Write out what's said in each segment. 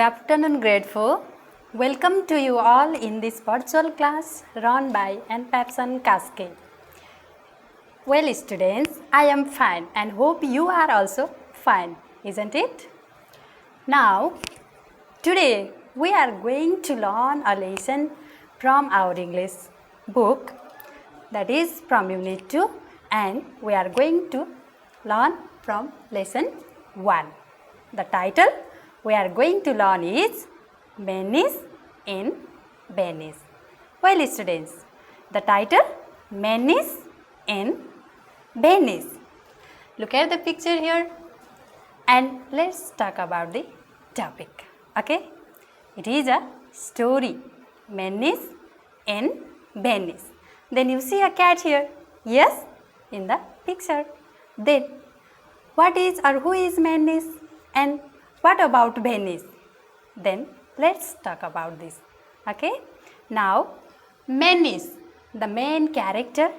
afternoon, grade 4. Welcome to you all in this virtual class run by NPABSAN Kaski. Well, students, I am fine and hope you are also fine, isn't it? Now, today we are going to learn a lesson from our English book, that is from Unit 2, and we are going to learn from lesson 1. The title we are going to learn is Menice in Venice. Well, students, the title Menice in Venice. Look at the picture here and let's talk about the topic. Okay, it is a story, Menice in Venice. Then you see a cat here, yes, in the picture. Then what is or who is Menice and what about Venice? Then let's talk about this. Okay, now Menice, the main character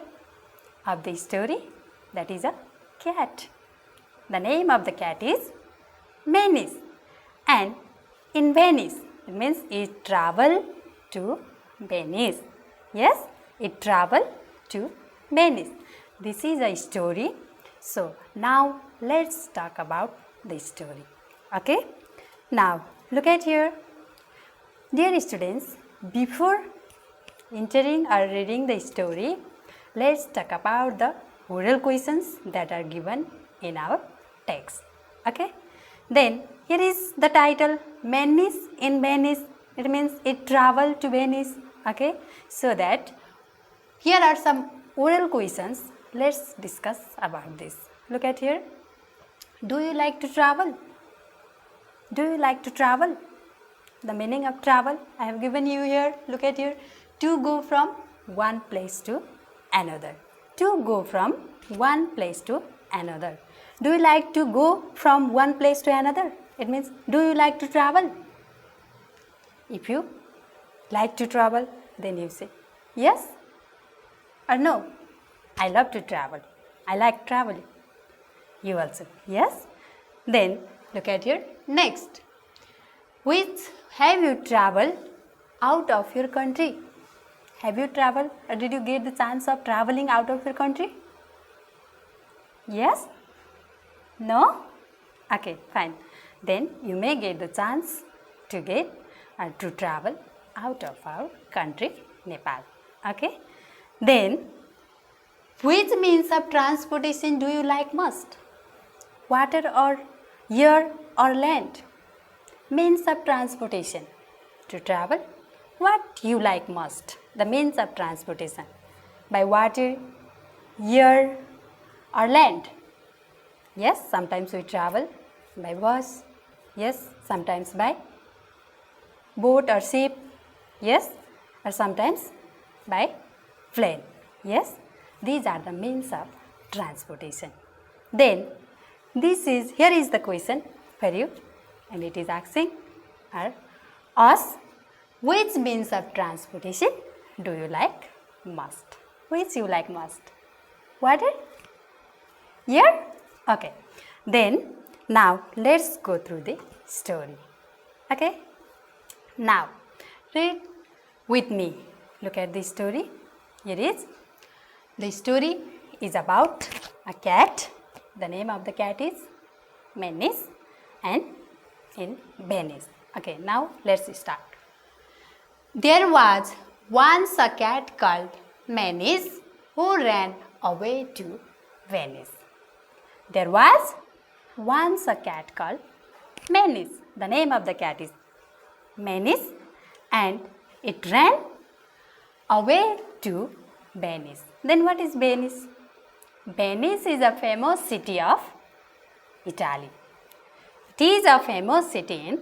of the story, that is a cat. The name of the cat is Menice, and in Venice, it means it travel to Venice. Yes, it travel to Venice. This is a story. So now let's talk about the story. Okay, now look at here. Dear students, before entering or reading the story, let's talk about the oral questions that are given in our text. Okay, then here is the title Menice in Venice. It means it travel to Venice. Okay, so that here are some oral questions. Let's discuss about this. Look at here. Do you like to travel? Do you like to travel? The meaning of travel I have given you here. Look at here. To go from one place to another. To go from one place to another. Do you like to go from one place to another? It means, do you like to travel? If you like to travel, then you say yes or no. I love to travel. I like traveling. You also, yes? Then look at here. Next, which have you traveled out of your country? Have you traveled or did you get the chance of traveling out of your country? Yes? No? Okay, fine. Then you may get the chance to get or to travel out of our country, Nepal. Okay? Then, which means of transportation do you like most? Water or air or land? Means of transportation. To travel, what you like most? The means of transportation. By water, air or land? Yes, sometimes we travel by bus. Yes, sometimes by boat or ship. Yes, or sometimes by plane. Yes, these are the means of transportation. Then, here is the question for you, and it is asking us, which means of transportation do you like most? Which you like most? Water? Air? Okay. Then, now let's go through the story. Okay? Now, read with me. Look at the story. Here is. The story is about a cat. The name of the cat is Menice and in Venice. Okay, now let's start. There was once a cat called Menice who ran away to Venice. There was once a cat called Menice. The name of the cat is Menice and it ran away to Venice. Then what is Venice? Venice is a famous city of Italy. It is a famous city in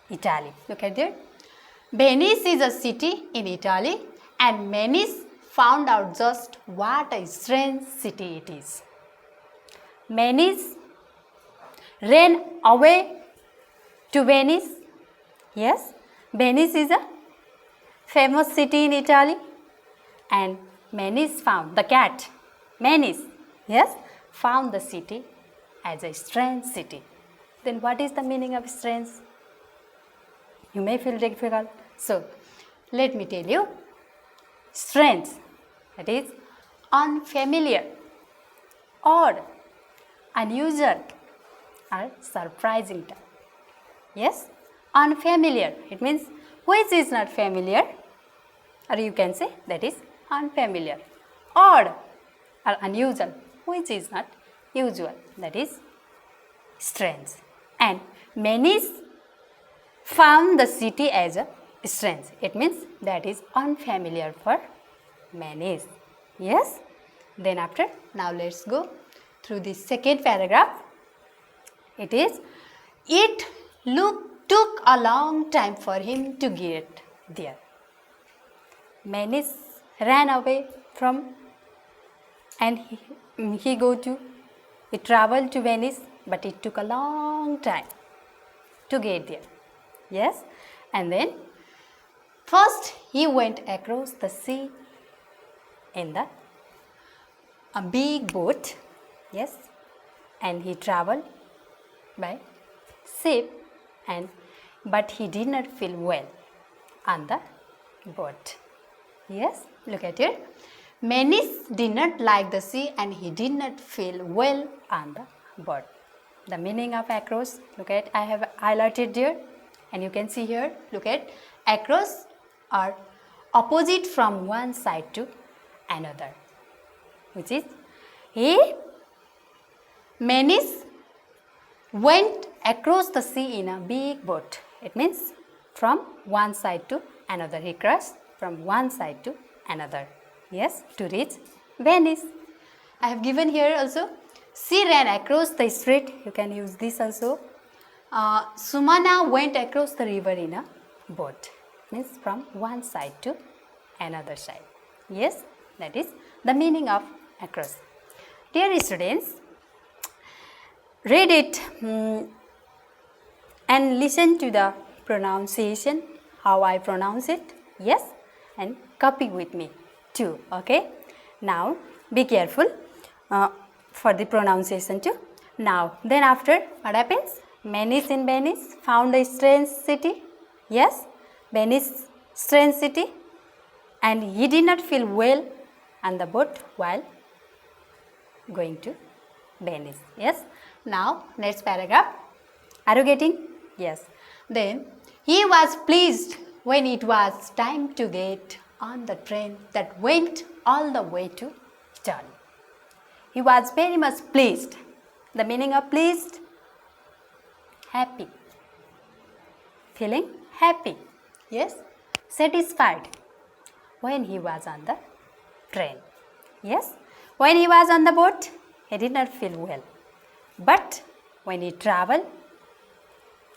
Italy. Look at there. Venice is a city in Italy and Menice found out just what a strange city it is. Menice ran away to Venice. Yes, Venice is a famous city in Italy and Menice found, the cat, Menice, yes, found the city as a strange city. Then what is the meaning of strange? You may feel difficult. So, let me tell you, strange, that is unfamiliar, odd, unusual, or surprising term. Yes, unfamiliar, it means which is not familiar, or you can say that is unfamiliar. Odd or unusual, which is not usual, that is strange. And Menice found the city as a strange. It means that is unfamiliar for Menice. Yes. Then after, now let's go through the second paragraph. It is, it took a long time for him to get there. Menice ran away from, and he traveled to Venice, but it took a long time to get there. Yes, and then first he went across the sea in a big boat. Yes, and he traveled by ship, but he did not feel well on the boat. Yes, look at it. Menice did not like the sea and he did not feel well on the boat. The meaning of across, look at, I have highlighted here, and you can see here, look at, across are opposite from one side to another, which is Menice went across the sea in a big boat. It means from one side to another. He crossed from one side to another. Yes, to reach Venice. I have given here also, she ran across the street. You can use this also. Sumana went across the river in a boat. Means from one side to another side. Yes, that is the meaning of across. Dear students, read it and listen to the pronunciation, how I pronounce it. Yes, and copy with me too. Okay. Now be careful for the pronunciation too. Now then after, what happens? Menice in Venice found a strange city. Yes, Venice strange city, and he did not feel well on the boat while going to Venice. Yes. Now next paragraph. Are you getting? Yes. Then he was pleased when it was time to get on the train that went all the way to town. He was very much pleased. The meaning of pleased? Happy. Feeling happy. Yes. Satisfied when he was on the train. Yes. When he was on the boat, he did not feel well. But when he traveled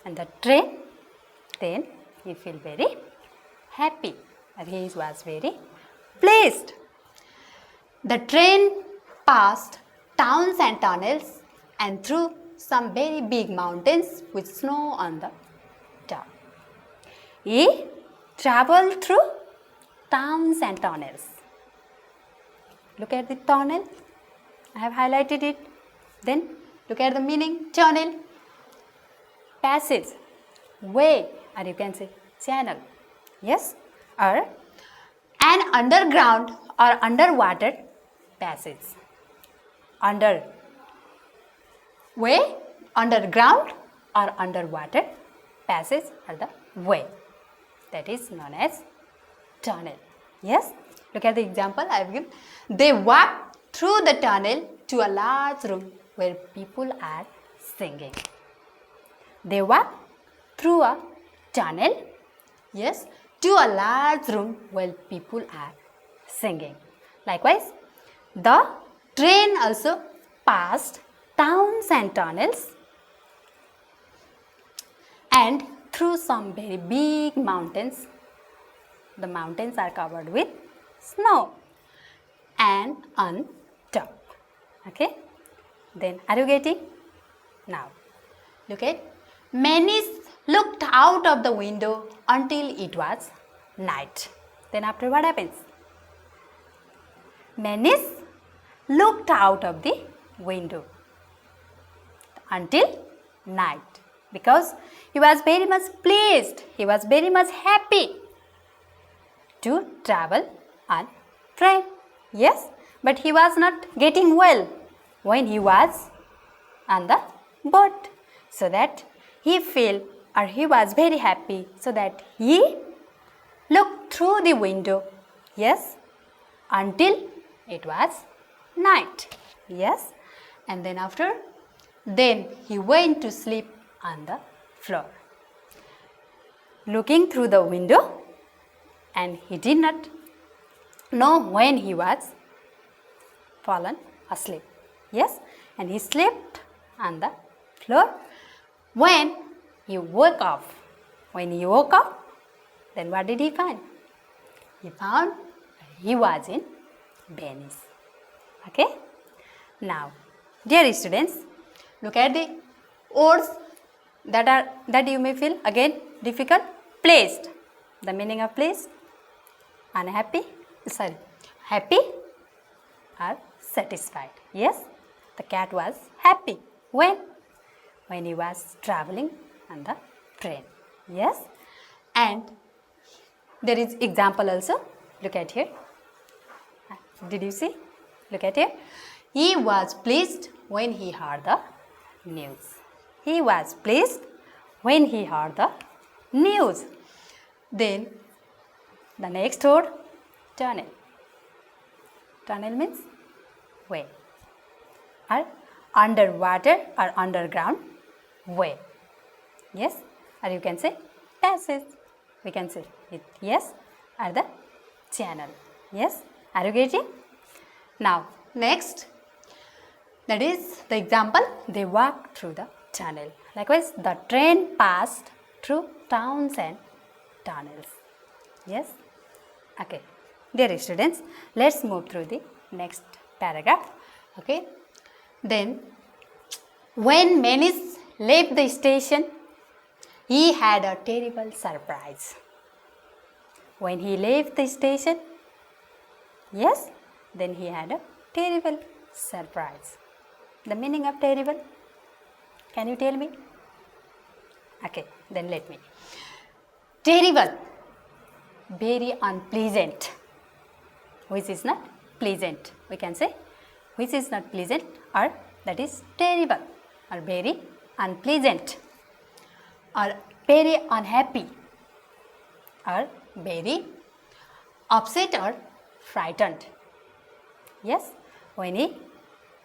on the train, then he feel very happy. And he was very pleased. The train passed towns and tunnels and through some very big mountains with snow on the top. He traveled through towns and tunnels. Look at the tunnel. I have highlighted it. Then look at the meaning. Tunnel, passage, way, or you can say channel. Yes, or an underground or underwater passage. Under way, underground or underwater passage or the way. That is known as tunnel. Yes, look at the example I have given. They walked through the tunnel to a large room where people are singing. They walked through a tunnel, yes, to a large room where people are singing. Likewise, the train also passed towns and tunnels and through some very big mountains. The mountains are covered with snow and on top. Okay. Then are you getting? Now look at Menice looked out of the window until it was night. Then after, what happens? Menice looked out of the window until night. because he was very much pleased, he was very much happy to travel on train. Yes, but he was not getting well when he was on the boat. So that he felt or he was very happy, so that he looked through the window. Yes, until it was night. Yes, and then he went to sleep on the floor, looking through the window, and he did not know when he was fallen asleep. Yes, and he slept on the floor. When he woke up, then what did he find? He found he was in Venice. Okay. Now, dear students, look at the words that you may feel again difficult. Pleased. The meaning of pleased? Unhappy. Happy or satisfied. Yes, the cat was happy when he was traveling on the train. Yes, and there is example also. Look at here. Did you see? Look at here. He was pleased when he heard the news. He was pleased when he heard the news. Then the next word, tunnel. Tunnel means way, or underwater or underground way. Yes, or you can say passage. We can say it. Yes, or the channel. Yes, are you getting? Now, next, that is the example, they walked through the tunnel. Likewise, the train passed through towns and tunnels. Yes, okay. Dear students, let's move through the next paragraph. Okay, then when Menice left the station, he had a terrible surprise. When he left the station, yes, then he had a terrible surprise. The meaning of terrible? Can you tell me? Okay, then let me. Terrible, very unpleasant, which is not pleasant. We can say which is not pleasant, or that is terrible, or very unpleasant, or very unhappy, or very upset or frightened. Yes, when he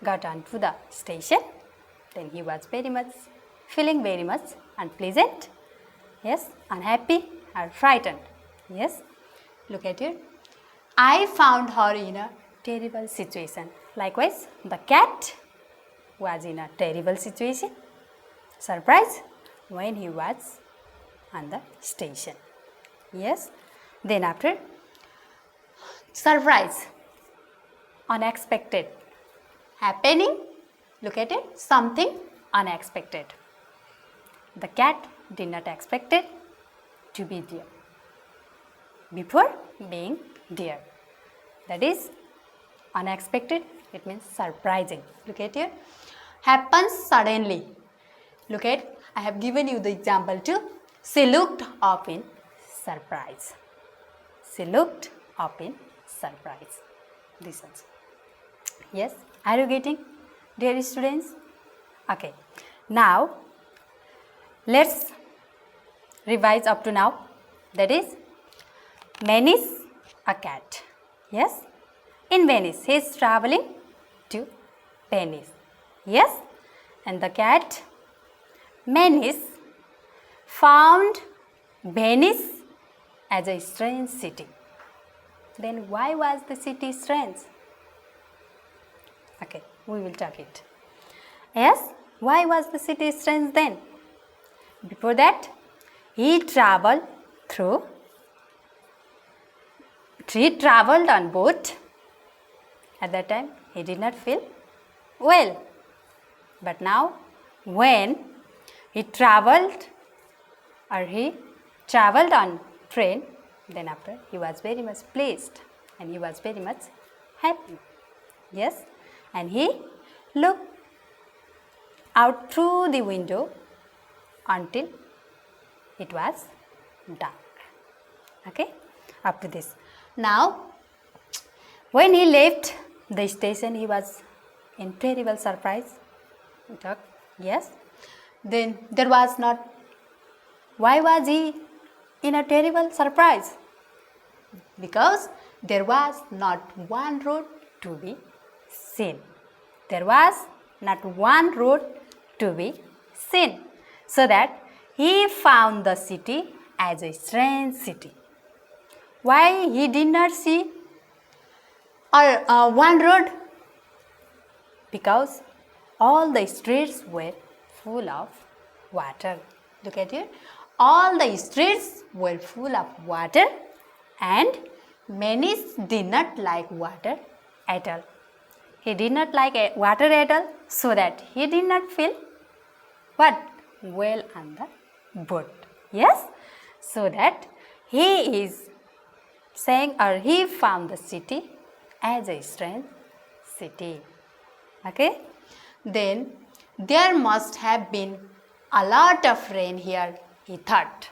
got onto the station, then he was feeling very much unpleasant. Yes, unhappy or frightened. Yes, look at it. I found her in a terrible situation. Likewise, the cat was in a terrible situation. Surprise when he was on the station. Yes, then after surprise, unexpected, happening. Look at it, something unexpected. The cat did not expect it to be there before being there. That is unexpected, it means surprising. Look at here, happens suddenly. Look at, I have given you the example too. She looked up in surprise. She looked up in surprise. This also. Yes, are you getting, dear students? Okay, now let's revise up to now. That is, Menice, a cat. Yes, in Venice. He is traveling to Venice. Yes, and the cat Menice found Venice as a strange city. Then why was the city strange? Okay, we will talk it. Yes, why was the city strange then? Before that, he traveled on boat. At that time, he did not feel well. But now, when he traveled on train, then after he was very much pleased and he was very much happy. Yes, and he looked out through the window until it was dark. Okay, up to this. Now, when he left the station, he was in terrible surprise. Yes. Then there was not. Why was he in a terrible surprise? Because there was not one road to be seen. There was not one road to be seen. So that he found the city as a strange city. Why he did not see one road? Because all the streets were full of water. Look at it. All the streets were full of water, and Menice did not like water at all. He did not like water at all, so that he did not feel what? Well on the boat. Yes? So that he is saying, or he found the city as a strange city. Okay? Then there must have been a lot of rain here, he thought.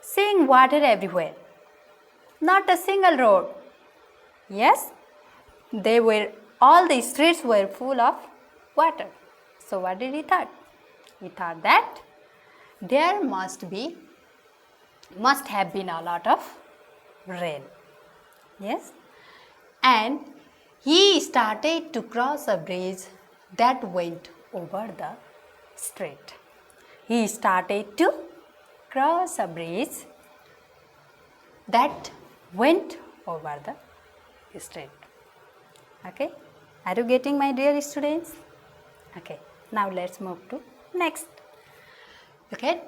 Seeing water everywhere, not a single road. Yes, all the streets were full of water. So what did he thought? He thought that there must have been a lot of rain. Yes, and he started to cross a bridge that went over the street. He started to cross a bridge that went over the street. Okay, are you getting, my dear students? Okay, now let's move to next. Okay,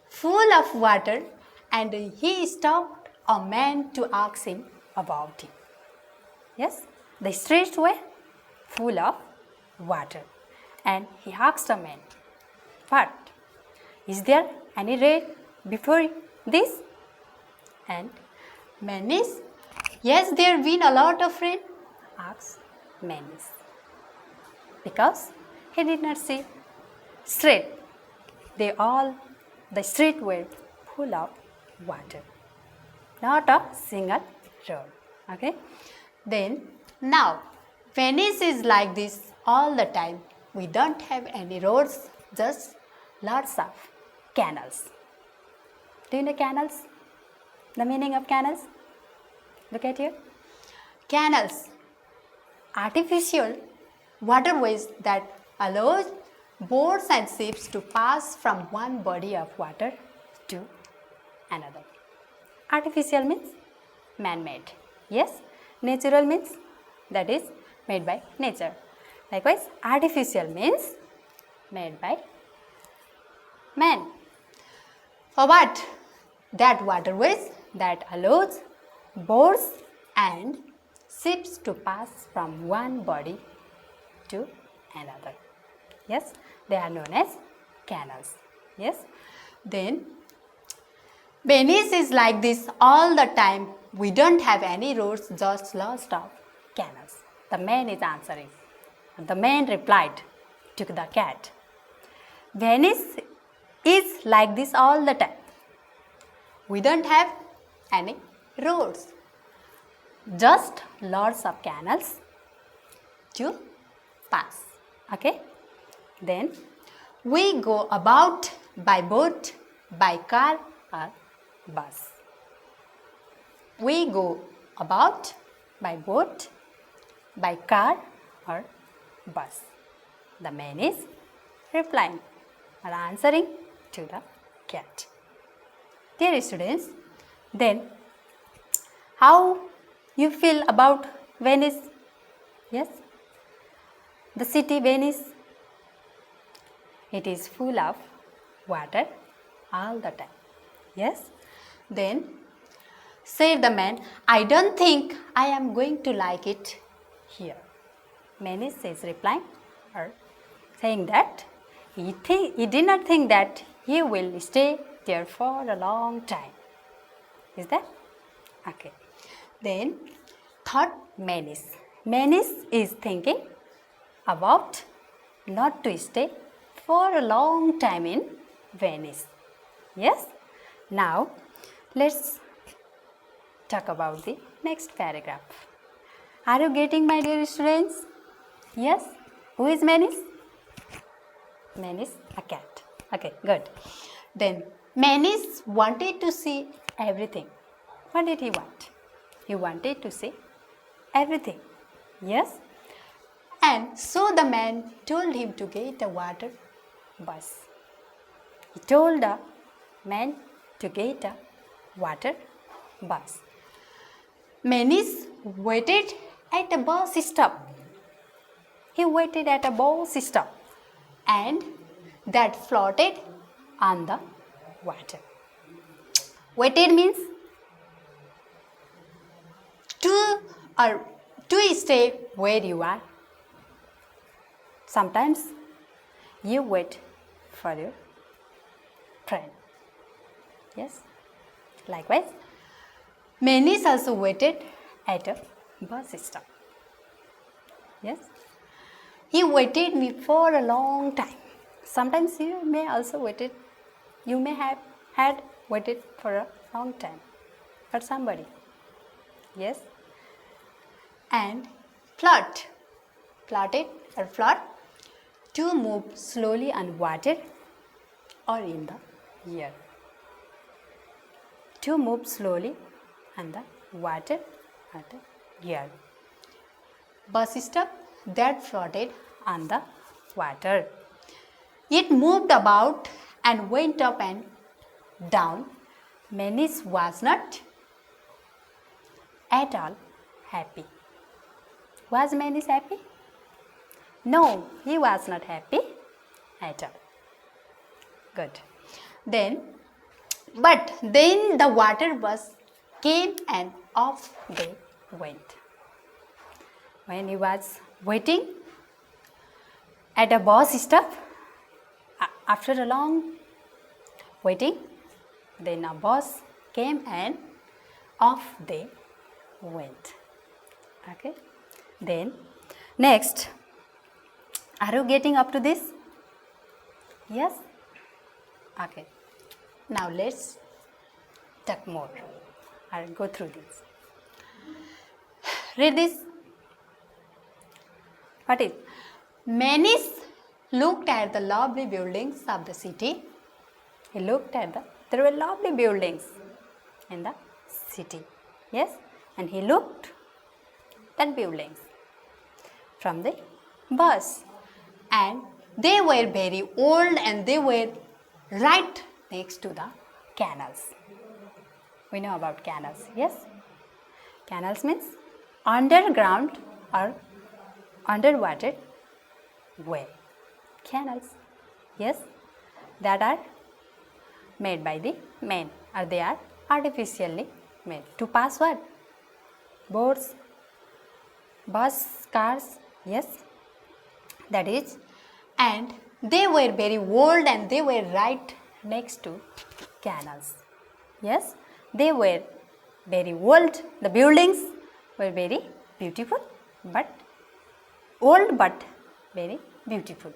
full of water, and he stopped a man to ask him about it. Yes, the streets were full of water, and he asked a man, "What? Is there any rain before this?" And Menice, "Yes, there been a lot of rain," asked Menice, because he did not see street. The street were full of water, not a single road. Okay. Then now Venice is like this all the time. We don't have any roads, just lots of canals. Do you know canals? The meaning of canals? Look at here. Canals, artificial waterways that allow boats and ships to pass from one body of water to another. Artificial means man-made. Yes, natural means that is made by nature. Likewise, artificial means made by man. For what? That waterways that allows boats and ships to pass from one body to another. Yes, they are known as canals. Yes, then Venice is like this all the time. We don't have any roads, just lots of canals. The man is answering. The man replied to the cat, "Venice is like this all the time. We don't have any roads, just lots of canals to pass." Okay. Then we go about by boat, by car or bus. We go about by boat, by car or bus. The man is replying or answering to the cat. Dear students, then how you feel about Venice? Yes, the city Venice. It is full of water all the time. Yes, then said the man, "I don't think I am going to like it here." Menice is replying or saying that he did not think that he will stay there for a long time. Is that? Okay. Then thought Menice. Menice is thinking about not to stay for a long time in Venice. Yes? Now, let's talk about the next paragraph. Are you getting, my dear students? Yes? Who is Menice? Menice, a cat. Okay, good. Then, Menice wanted to see everything. What did he want? He wanted to see everything. Yes? And so the man told him to get a water bus. He told the man to get a water bus. Menice waited at a bus stop. He waited at a bus stop and that floated on the water. Waited means to stay where you are. Sometimes you wait for your friend. Yes? Likewise, Menice also waited at a bus stop. Yes? He waited me for a long time. Sometimes you may also waited. You may have had waited for a long time for somebody. Yes? And floated to move slowly on water or in the air. To move slowly on the water or the air. Bus stop that floated on the water. It moved about and went up and down. Menice was not at all happy. Was Menice happy? No, he was not happy at all. Good. But then the water bus came and off they went. When he was waiting at a bus stop, after a long waiting, then a bus came and off they went. Okay. Then next, are you getting up to this? Yes? Okay. Now let's talk more. I'll go through this. Read this. What is? Menice looked at the lovely buildings of the city. He looked at there were lovely buildings in the city. Yes? And he looked at buildings from the bus. And they were very old and they were right next to the canals. We know about canals, yes? Canals means underground or underwater way. Canals, yes? That are made by the men or they are artificially made. To pass what? Boats, bus, cars, yes? That is, and they were very old and they were right next to canals. Yes, they were very old. The buildings were very beautiful, but old but very beautiful.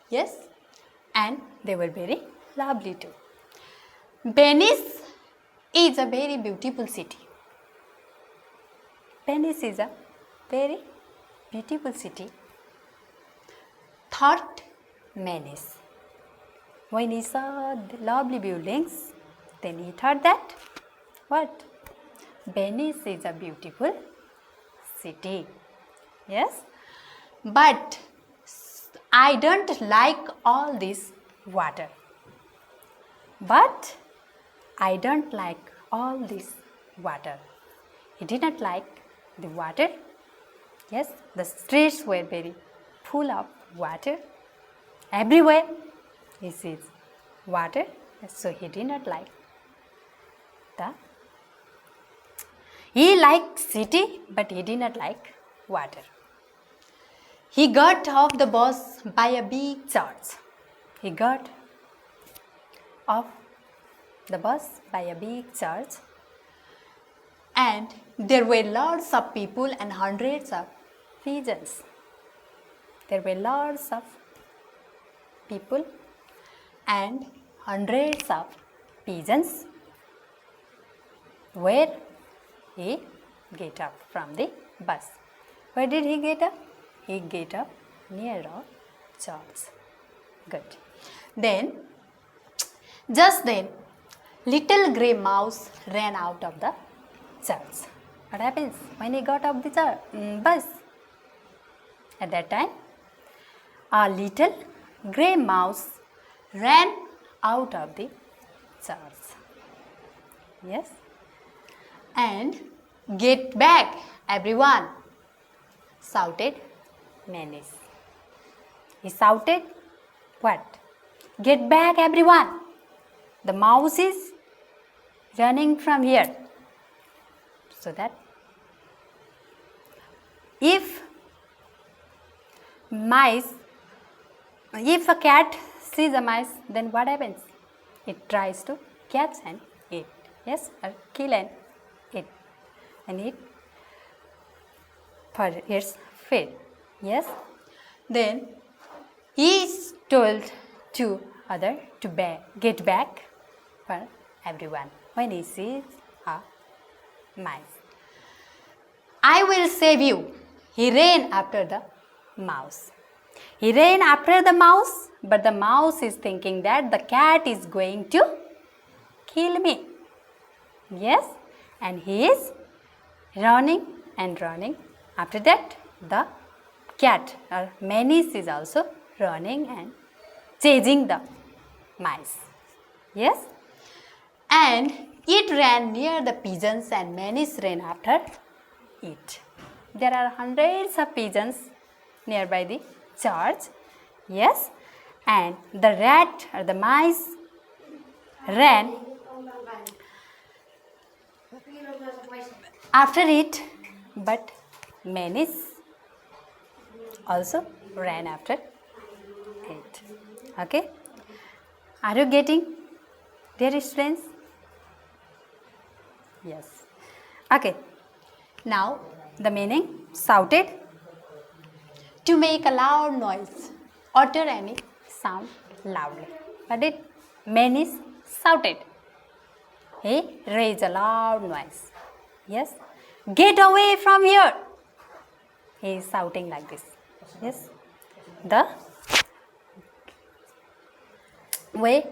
Yes, and they were very lovely too. Venice is a very beautiful city. Venice is a very beautiful city. Thought Menice. When he saw the lovely buildings, then he thought that what? Venice is a beautiful city. Yes? But I don't like all this water. But I don't like all this water. He did not like the water. Yes, the streets were very full of water. Everywhere he sees water. So he did not like he liked city, but he did not like water. He got off the bus by a big church. He got off the bus by a big church, and there were lots of people and hundreds of pigeons. There were lots of people and hundreds of pigeons. Where he get up from the bus? Where did he get up? He get up near a church. Good. Then, just then, little grey mouse ran out of the church. What happens when he got off the bus? At that time, a little grey mouse ran out of the church. Yes. And get back, everyone, shouted Menice. He shouted, what? Get back, everyone. The mouse is running from here. So that if a cat sees a mice, then what happens? It tries to catch and eat. Yes, or kill and eat. And eat for its feed. Yes. Then he told to other to get back for everyone when he sees a mice. I will save you. He ran after the mouse. He ran after the mouse, but the mouse is thinking that the cat is going to kill me. Yes, and he is running and running. After that, the cat or Menice is also running and chasing the mice. Yes, and it ran near the pigeons and Menice ran after it. There are hundreds of pigeons nearby the church. Yes, and the rat or the mice ran after it, but Menice also ran after it. Okay, are you getting, dear students? Yes. Okay, now the meaning: shouted, to make a loud noise, utter any sound loudly. But it Menice shouted. He raised a loud noise. Yes, get away from here. He is shouting like this. Yes, the way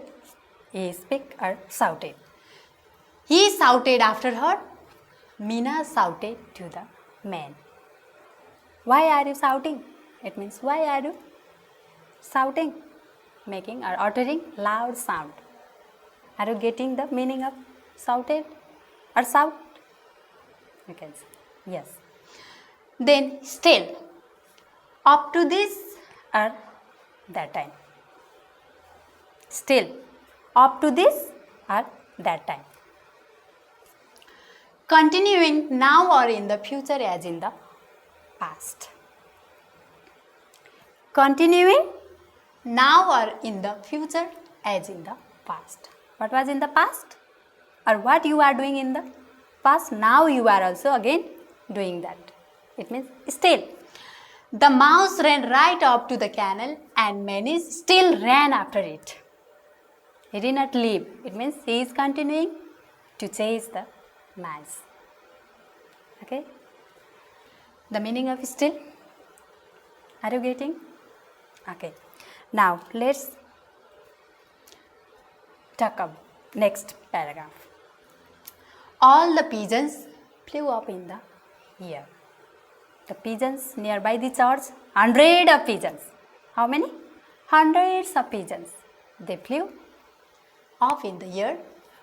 he speak or shouted. He shouted after her. Mina shouted to the man. Why are you shouting? It means why are you shouting? Making or uttering loud sound. Are you getting the meaning of shouted or shout? You can say yes. Then still, up to this or that time. Still, up to this or that time. Continuing now or in the future as in the past. Continuing now or in the future as in the past. What was in the past? Or what you are doing in the past, now you are also again doing that. It means still. The mouse ran right up to the canal and Menice still ran after it. He did not leave. It means he is continuing to chase the mice. Okay? The meaning of still? Are you getting? Okay. Now let's talk about next paragraph. All the pigeons flew up in the air. The pigeons nearby the church, hundreds of pigeons. How many? Hundreds of pigeons. They flew up in the air.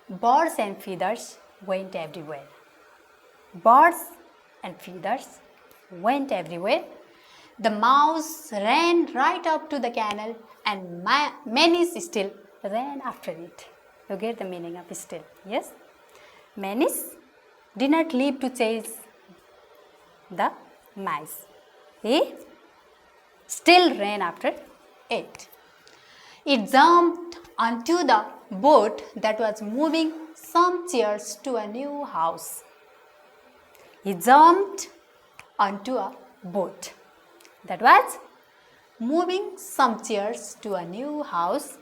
Birds and feathers went everywhere. Birds and feathers went everywhere. The mouse ran right up to the canal and Menice still ran after it. You get the meaning of still? Yes? Menice did not leave to chase the mice. He still ran after it. It jumped onto the boat that was moving some chairs to a new house. He jumped onto a boat that was moving some chairs to a new house.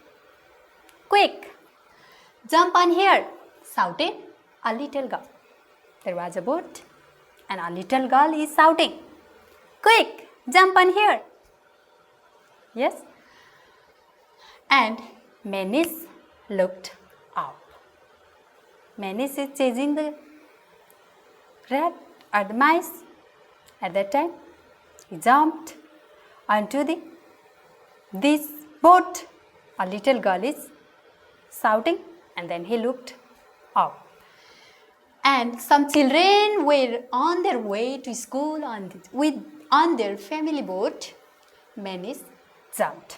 Quick, jump on here, shouted a little girl. There was a boat and a little girl is shouting, quick, jump on here. Yes. And Menice looked up. Menice is chasing the rat or the mice. At that time, he jumped onto this boat. A little girl is shouting, and then he looked up. And some children were on their way to school on their family boat. Menice jumped.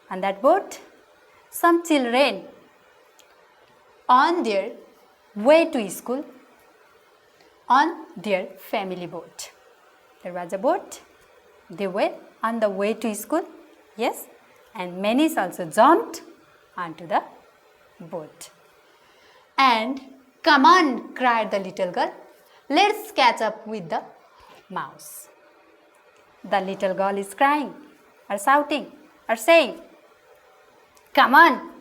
On that boat, some children on their way to school on their family boat. There was a boat. They were on the way to school. Yes. And Menice also jumped onto the boat. And come on, cried the little girl. Let's catch up with the mouse. The little girl is crying or shouting or saying, come on,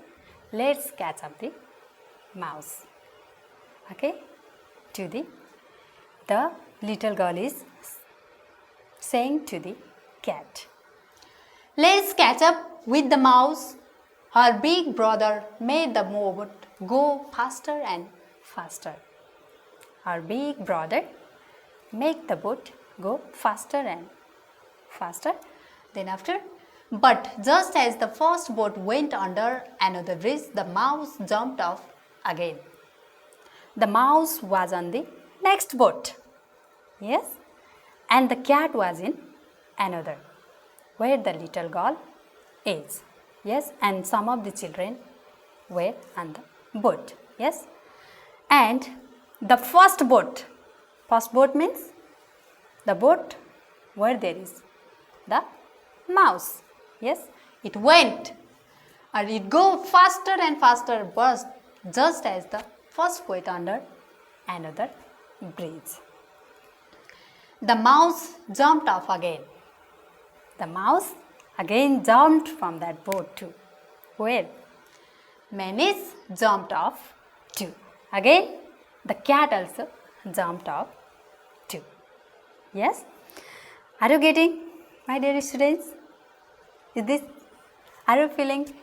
let's catch up the mouse. Okay? The little girl is saying to the cat, let's catch up with the mouse. Her big brother made the boat go faster and faster. Her big brother made the boat go faster and faster. Then after, but just as the first boat went under another bridge, the mouse jumped off again. The mouse was on the next boat. Yes. And the cat was in another, where the little girl is. Yes. And some of the children were on the boat. Yes. And the first boat means the boat where there is the mouse. Yes. It went or it go faster and faster, but just as the first went under another bridge. The mouse jumped off again. The mouse again jumped from that boat too. Where? Menice jumped off too. Again, the cat also jumped off too. Yes? Are you getting, my dear students? Are you feeling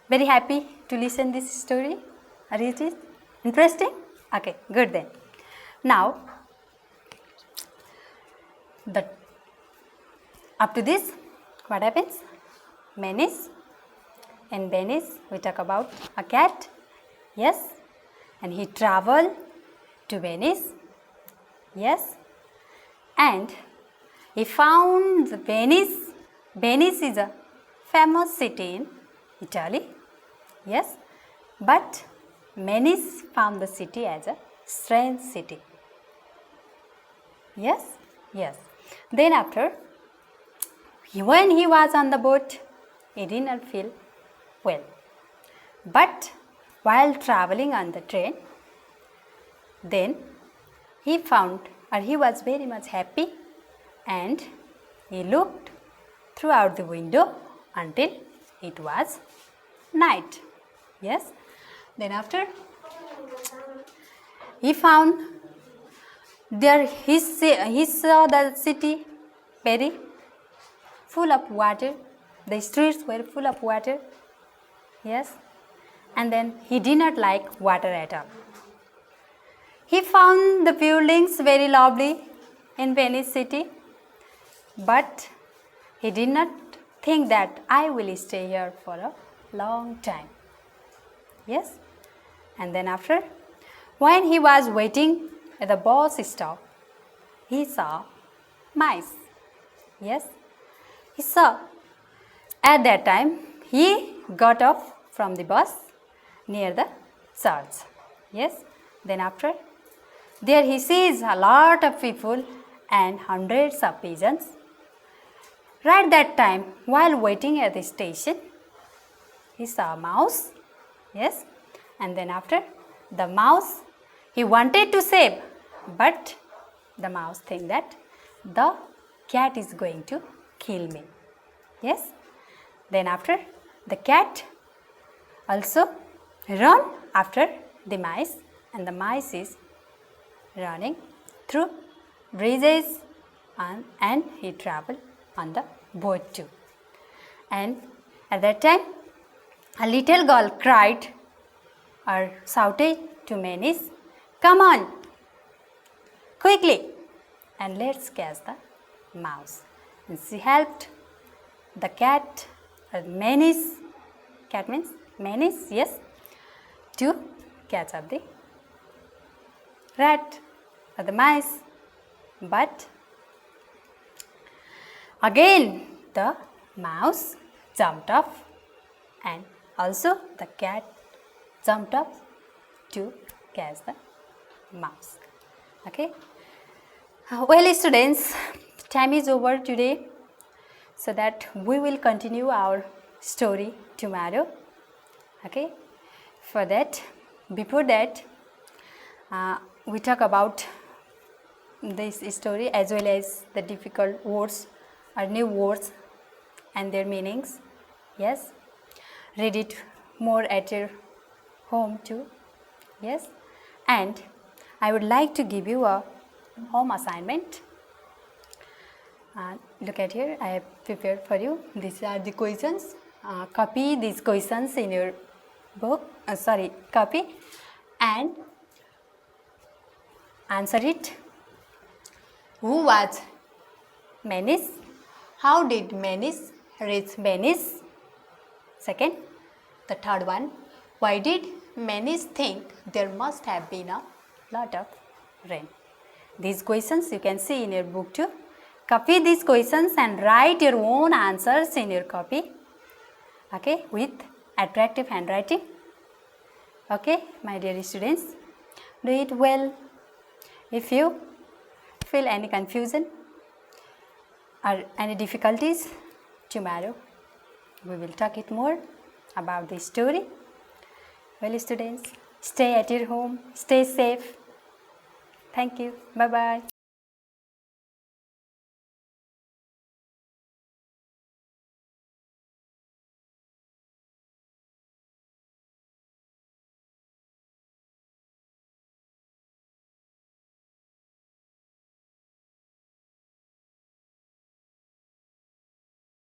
very happy to listen this story? Or is it interesting? Okay, good then. Now, up to this, what happens? Menice. In Venice, we talk about a cat. Yes. And he traveled to Venice. Yes. And he found Venice. Venice is a famous city in Italy. Yes. But Menice found the city as a strange city. Yes. Yes. Then after, when he was on the boat, he did not feel well. But while traveling on the train, then he found, or he was very much happy, and he looked throughout the window until it was night. Yes. Then after, he found there he saw the city very full of water. The streets were full of water. Yes. And then he did not like water at all. He found the buildings very lovely in Venice city, but he did not think that I will stay here for a long time. Yes. And then after, when he was waiting at the bus stop, he saw mice. Yes. He saw. At that time, he got off from the bus near the church. Yes. Then after, there he sees a lot of people and hundreds of pigeons. Right that time, while waiting at the station, he saw a mouse. Yes. And then after, the mouse, he wanted to save, but the mouse think that the cat is going to kill me. Yes. Then after, the cat also run after the mice, and the mice is running through bridges, and he traveled on the boat too. And at that time, a little girl cried or shouted to Menice, "Come on, quickly, and let's catch the mouse." And she helped the cat, or Menice, cat means Menice, yes, to catch up the rat or the mice. But again the mouse jumped off, and also the cat jumped up to catch the mouse. Okay. Well, students, time is over today, so that we will continue our story tomorrow. Okay. For that, before that, we talk about this story as well as the difficult words or new words and their meanings. Yes, read it more at your home too. Yes, and I would like to give you a home assignment. Look at here, I have prepared for you. These are the questions. Copy these questions in your book, copy and answer it. Who was Menice? How did Menice reach Venice? Second, the third one, why did Menice think there must have been a lot of rain? These questions you can see in your book too. Copy these questions and write your own answers in your copy. Okay, with attractive handwriting. Okay, my dear students, do it well. If you feel any confusion or any difficulties, tomorrow we will talk it more about this story. Well, students, stay at your home, stay safe. Thank you. Bye-bye.